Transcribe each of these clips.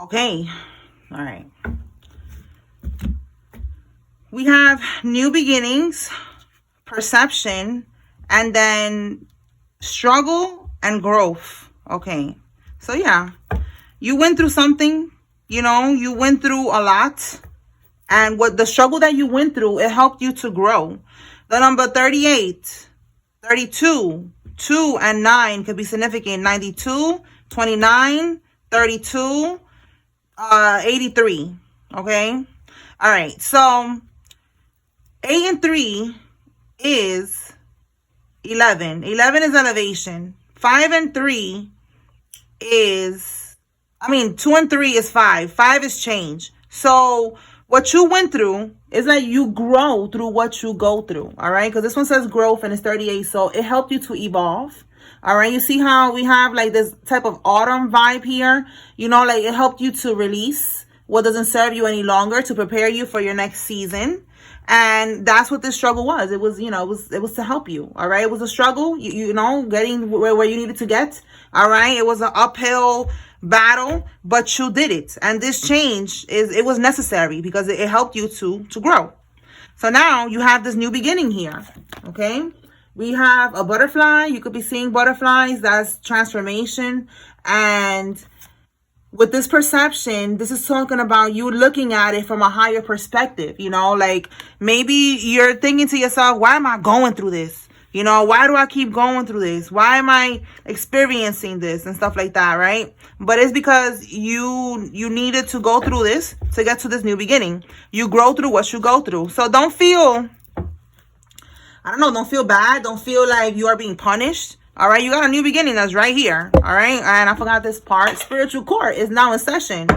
Okay. All right. We have new beginnings, perception, and then struggle and growth. Okay. So yeah, you went through something, you know, you went through a lot. And what the struggle that you went through, it helped you to grow. The number 38, 32, 2 and 9 could be significant. 92, 29, 32, 83. Okay. All right. So 8 and 3 is 11. 11 is elevation. 5 and 3 is, 2 and 3 is 5. 5 is change. So what you went through is like you grow through what you go through. All right. Because this one says growth and it's 38. So it helped you to evolve. All right. You see how we have like this type of autumn vibe here? You know, like it helped you to release what doesn't serve you any longer to prepare you for your next season. And that's what this struggle was. It was, you know, it was to help you. All right. It was a struggle, you know, getting where you needed to get. All right. It was an uphill battle, but you did it. And this change it was necessary because it helped you to grow. So now you have this new beginning here. Okay. We have a butterfly. You could be seeing butterflies. That's transformation. And with this perception, this is talking about you looking at it from a higher perspective. You know, like maybe you're thinking to yourself, why am I going through this? You know, why do I keep going through this? Why am I experiencing this and stuff like that, right? But it's because you needed to go through this to get to this new beginning. You grow through what you go through. So don't feel, don't feel bad. Don't feel like you are being punished. All right, you got a new beginning that's right here. All right, and I forgot this part. Spiritual court is now in session.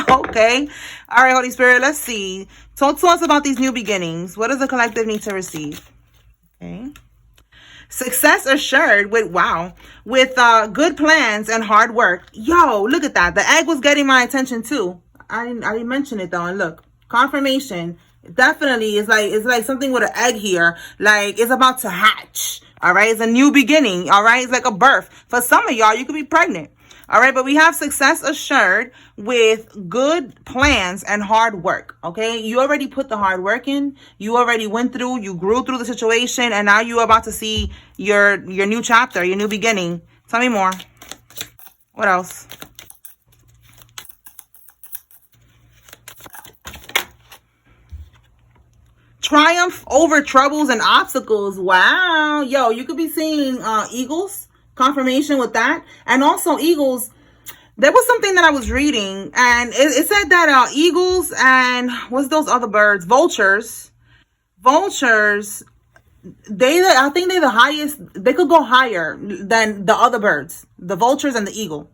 Okay. All right, Holy Spirit, let's see. Talk to us about these new beginnings. What does the collective need to receive? Okay. Success assured with good plans and hard work. Yo, look at that. The egg was getting my attention too. I didn't mention it though. And look, confirmation. Definitely is like something with an egg here. Like it's about to hatch. All right. It's a new beginning. All right. It's like a birth. For some of y'all, you could be pregnant. All right. But we have success assured with good plans and hard work. Okay. You already put the hard work in. You already went through. You grew through the situation. And now you're about to see your new chapter, your new beginning. Tell me more. What else? Triumph over troubles and obstacles. Wow. Yo, you could be seeing eagles. Confirmation with that. And also eagles. There was something that I was reading. And it said that eagles and what's those other birds? Vultures. Vultures. I think they're the highest. They could go higher than the other birds. The vultures and the eagle.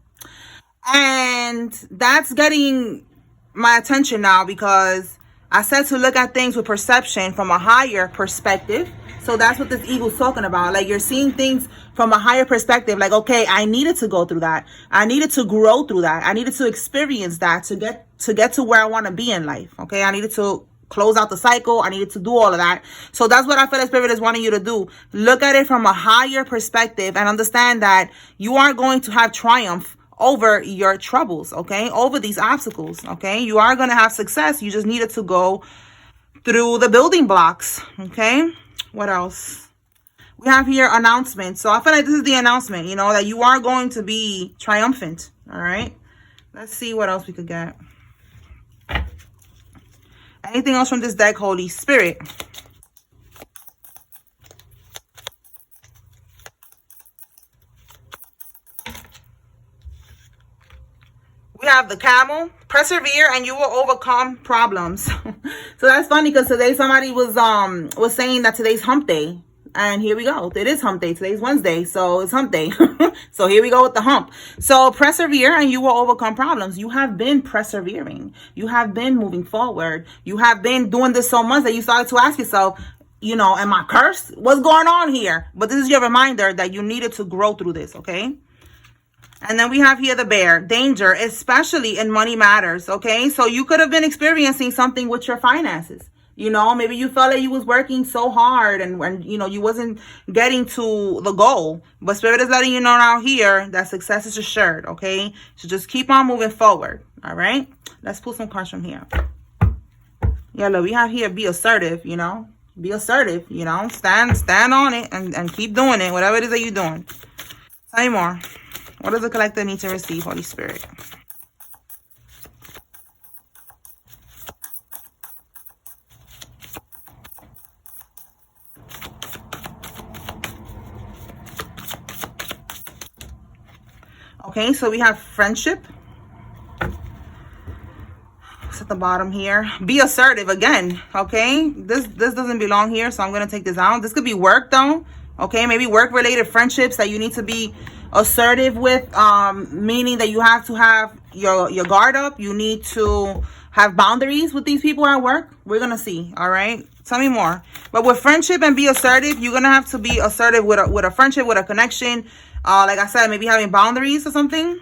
And that's getting my attention now because I said to look at things with perception from a higher perspective. So that's what this eagle's talking about. Like you're seeing things from a higher perspective. Like, okay, I needed to go through that. I needed to grow through that. I needed to experience that to get to where I want to be in life. Okay, I needed to close out the cycle. I needed to do all of that. So that's what I feel like Spirit is wanting you to do. Look at it from a higher perspective and understand that you are going to have triumph over your troubles, okay? Over these obstacles, okay? You are going to have success. You just needed to go through the building blocks, okay? What else? We have here announcements. So I feel like this is the announcement, you know, that you are going to be triumphant, all right? Let's see what else we could get. Anything else from this deck, Holy Spirit? We have the camel. Persevere and you will overcome problems. So that's funny because today somebody was saying that today's hump day. And here we go. It is hump day. Today's Wednesday. So it's hump day. So here we go with the hump. So persevere and you will overcome problems. You have been persevering. You have been moving forward. You have been doing this so much that you started to ask yourself, you know, am I cursed? What's going on here? But this is your reminder that you needed to grow through this, okay? And then we have here the bear. Danger, especially in money matters, okay? So you could have been experiencing something with your finances. You know, maybe you felt like you was working so hard and you know, you wasn't getting to the goal. But Spirit is letting you know out here that success is assured, okay? So just keep on moving forward, all right? Let's pull some cards from here. Yeah, look, we have here, be assertive, you know? Be assertive, you know? Stand on it and keep doing it, whatever it is that you're doing. Tell me more. What does the collective need to receive, Holy Spirit? Okay, so we have friendship. It's at the bottom here. Be assertive again, okay? This doesn't belong here, so I'm going to take this out. This could be work, though, okay? Maybe work-related friendships that you need to be assertive with, meaning that you have to have your guard up. You need to have boundaries with these people at work. We're going to see, all right? Tell me more. But with friendship and be assertive, you're going to have to be assertive with a friendship, with a connection. Like I said, maybe having boundaries or something.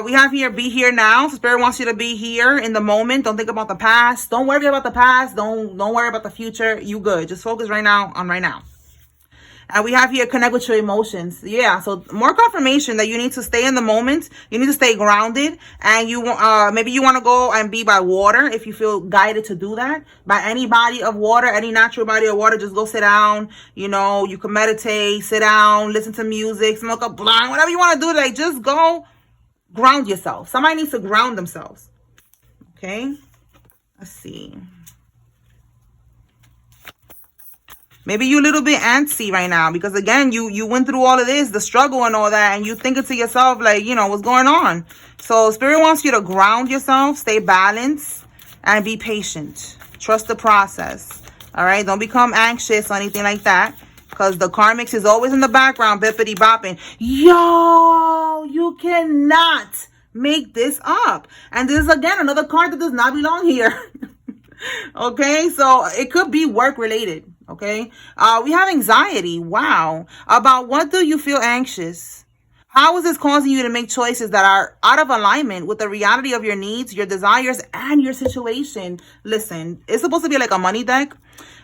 We have here, be here now. So Spirit wants you to be here in the moment. Don't think about the past. Don't worry about the past. Don't worry about the future. You good. Just focus right now on right now. And we have here, connect with your emotions. Yeah, so more confirmation that you need to stay in the moment. You need to stay grounded. And you maybe you want to go and be by water if you feel guided to do that. By any body of water, any natural body of water, just go sit down. You know, you can meditate, sit down, listen to music, smoke a blunt, whatever you want to do. Like, just go ground yourself. Somebody needs to ground themselves. Okay, let's see. Maybe you're a little bit antsy right now because, again, you went through all of this, the struggle and all that, and you thinking to yourself, like, you know, what's going on? So Spirit wants you to ground yourself, stay balanced, and be patient. Trust the process, all right? Don't become anxious or anything like that because the karmics is always in the background, bippity bopping. Yo, you cannot make this up. And this is, again, another card that does not belong here. Okay, so it could be work related. Okay, we have anxiety. Wow. About what do you feel anxious? How is this causing you to make choices that are out of alignment with the reality of your needs, your desires, and your situation? Listen, it's supposed to be like a money deck,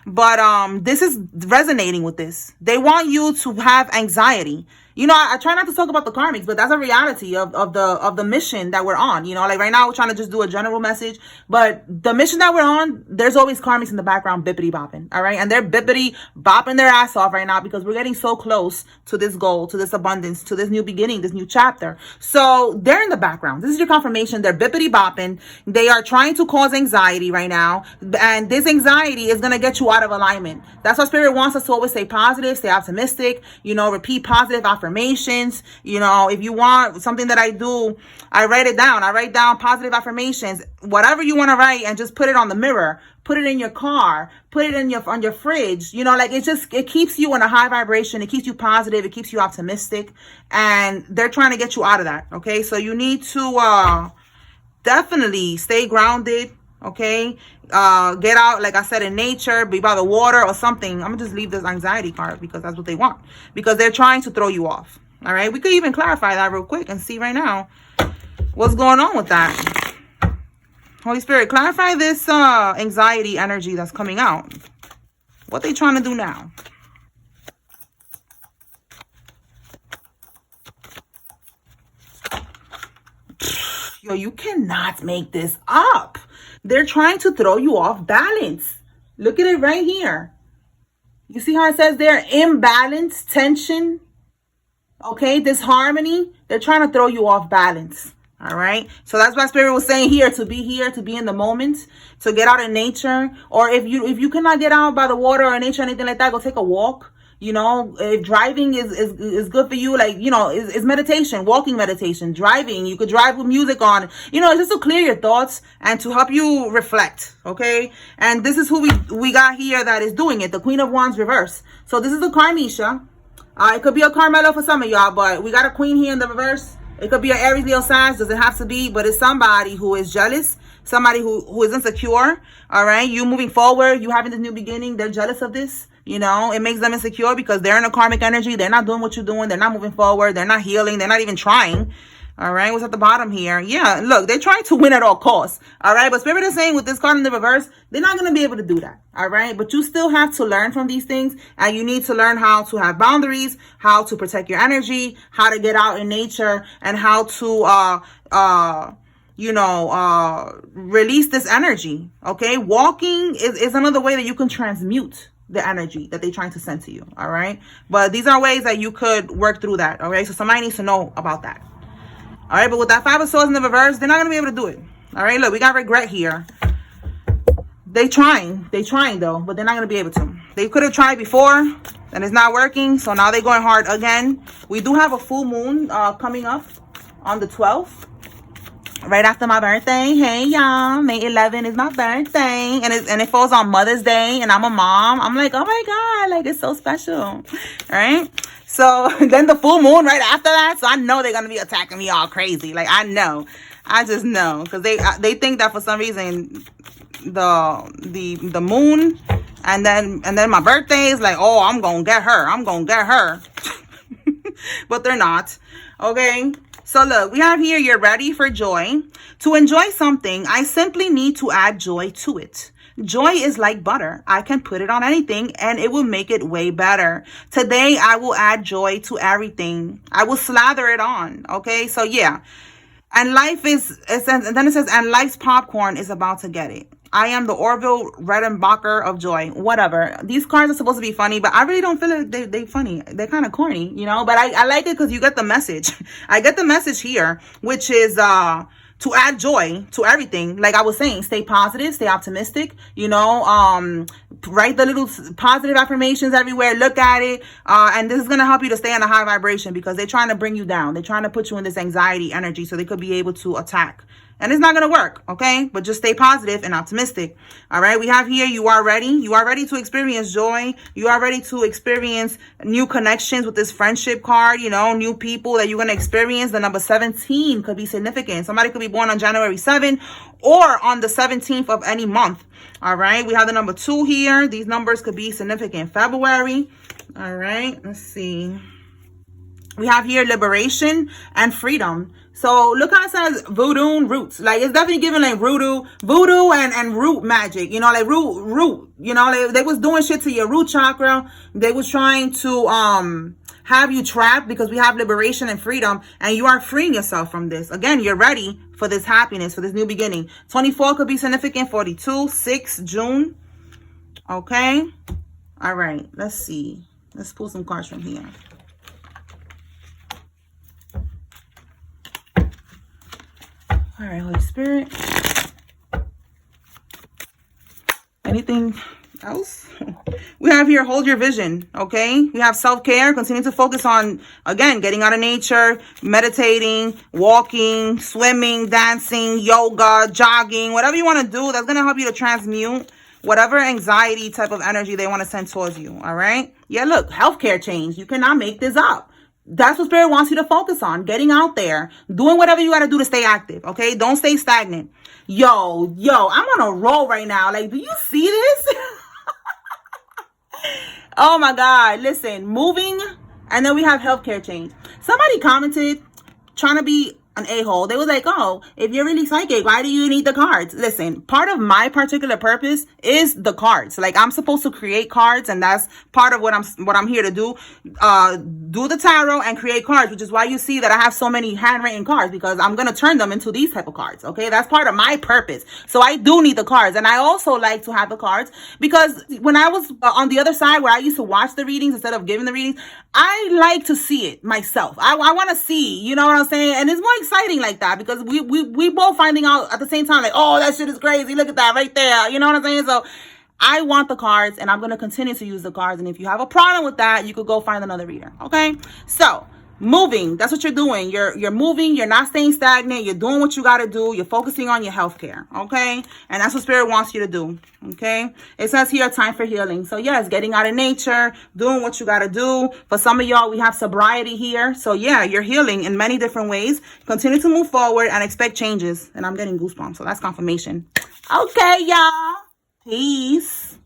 but this is resonating with this. They want you to have anxiety. You know, I try not to talk about the karmics, but that's a reality of the mission that we're on. You know, like right now we're trying to just do a general message, but the mission that we're on, there's always karmics in the background bippity bopping. All right, and they're bippity bopping their ass off right now because we're getting so close to this goal, to this abundance, to this new beginning, this new chapter. So they're in the background. This is your confirmation. They're bippity bopping. They are trying to cause anxiety right now, and this anxiety is gonna get you out of alignment. That's why Spirit wants us to always stay positive, stay optimistic. You know, repeat positive affirmations. You know, if you want something that I do, I write it down. I write down positive affirmations, whatever you want to write, and just put it on the mirror, put it in your car, put it in on your fridge. You know, like it keeps you in a high vibration. It keeps you positive. It keeps you optimistic, and they're trying to get you out of that. Okay, so you need to definitely stay grounded. Okay, get out, like I said, in nature, be by the water or something. I'm gonna just leave this anxiety card because that's what they want, because they're trying to throw you off. All right, we could even clarify that real quick and see right now what's going on with that. Holy Spirit, clarify this anxiety energy that's coming out. What they trying to do now? Yo, you cannot make this up. They're trying to throw you off balance. Look at it right here. You see how it says there, imbalance, tension, okay, disharmony. They're trying to throw you off balance. All right, so that's why Spirit was saying here, to be in the moment, to get out in nature. Or if you cannot get out by the water or nature or anything like that, go take a walk. You know, if driving is good for you, like, you know, is meditation, walking meditation, driving. You could drive with music on, you know, just to clear your thoughts and to help you reflect. Okay, and this is who we got here that is doing it, the Queen of Wands reverse. So this is the Karmisha. It could be a Carmelo for some of y'all, but we got a Queen here in the reverse. It could be an Aries, Leo, Sag, doesn't have to be, but it's somebody who is jealous, somebody who is insecure. All right, you moving forward, you having this new beginning, they're jealous of this. You know, it makes them insecure because they're in a karmic energy. They're not doing what you're doing. They're not moving forward. They're not healing. They're not even trying. All right, what's at the bottom here? Yeah, look, they're trying to win at all costs. All right, but Spirit is saying with this card in the reverse, they're not going to be able to do that. All right, but you still have to learn from these things, and you need to learn how to have boundaries, how to protect your energy, how to get out in nature, and how to release this energy. Okay, walking is another way that you can transmute the energy that they're trying to send to you. All right, but these are ways that you could work through that. All right, so somebody needs to know about that. All right, but with that Five of Swords in the reverse, they're not going to be able to do it. All right, look, we got regret here. They trying though, but they're not going to be able to. They could have tried before and it's not working, so now they're going hard again. We do have a full moon coming up on the 12th, right after my birthday. Hey y'all, May 11 is my birthday, and it falls on Mother's Day, and I'm a mom. I'm like, oh my god, like, it's so special. All right, so then the full moon right after that, so I know they're gonna be attacking me all crazy. Like, I just know, because they think that for some reason the moon and then my birthday is like, oh, I'm gonna get her. But they're not. Okay, so look, we have here, you're ready for joy. To enjoy something, I simply need to add joy to it. Joy is like butter. I can put it on anything and it will make it way better. Today, I will add joy to everything. I will slather it on. Okay, so yeah. And life is, and then it says, and life's popcorn is about to get it. I am the Orville Redenbacher of joy. Whatever. These cards are supposed to be funny, but I really don't feel like they funny. They're kind of corny, you know, but I like it because you get the message. I get the message here, which is to add joy to everything. Like I was saying, stay positive, stay optimistic, you know, write the little positive affirmations everywhere, look at it, and this is going to help you to stay on a high vibration, because they're trying to bring you down. They're trying to put you in this anxiety energy so they could be able to attack. And it's not going to work, okay? But just stay positive and optimistic. All right, we have here, you are ready. You are ready to experience joy. You are ready to experience new connections with this friendship card, you know, new people that you're going to experience. The number 17 could be significant. Somebody could be born on January 7th or on the 17th of any month. All right, we have the number 2 here. These numbers could be significant. February. All right, let's see. We have here liberation and freedom. So look how it says voodoo and roots. Like, it's definitely giving like voodoo and root magic. You know, like root. You know, they was doing shit to your root chakra. They was trying to have you trapped, because we have liberation and freedom, and you are freeing yourself from this. Again, you're ready for this happiness, for this new beginning. 24 could be significant. 42, 6, June. Okay. All right. Let's see. Let's pull some cards from here. All right, Holy Spirit. Anything else? We have here, hold your vision, okay? We have self-care. Continue to focus on, again, getting out of nature, meditating, walking, swimming, dancing, yoga, jogging, whatever you want to do. That's going to help you to transmute whatever anxiety type of energy they want to send towards you, all right? Yeah, look, healthcare change. You cannot make this up. That's what Spirit wants you to focus on. Getting out there, doing whatever you got to do to stay active, okay? Don't stay stagnant. Yo, I'm on a roll right now. Like, do you see this? Oh my God. Listen, moving, and then we have healthcare change. Somebody commented, trying to be an a-hole. They was like, oh, if you're really psychic, why do you need the cards? Listen, part of my particular purpose is the cards. Like, I'm supposed to create cards, and that's part of what I'm here to do. Do the tarot and create cards, which is why you see that I have so many handwritten cards, because I'm going to turn them into these type of cards. Okay, that's part of my purpose. So I do need the cards, and I also like to have the cards, because when I was on the other side where I used to watch the readings instead of giving the readings, I like to see it myself. I want to see, you know what I'm saying? And it's more exciting like that, because we both finding out at the same time, like, oh, that shit is crazy, look at that right there, you know what I'm saying? So I want the cards, and I'm going to continue to use the cards, and if you have a problem with that, you could go find another reader. Okay, so moving, that's what you're doing. You're moving, you're not staying stagnant, you're doing what you got to do, you're focusing on your healthcare. Okay, and that's what Spirit wants you to do. Okay, it says here, time for healing. So yes, getting out of nature, doing what you got to do. For some of y'all, we have sobriety here. So yeah, you're healing in many different ways. Continue to move forward and expect changes. And I'm getting goosebumps, so that's confirmation. Okay, y'all, peace.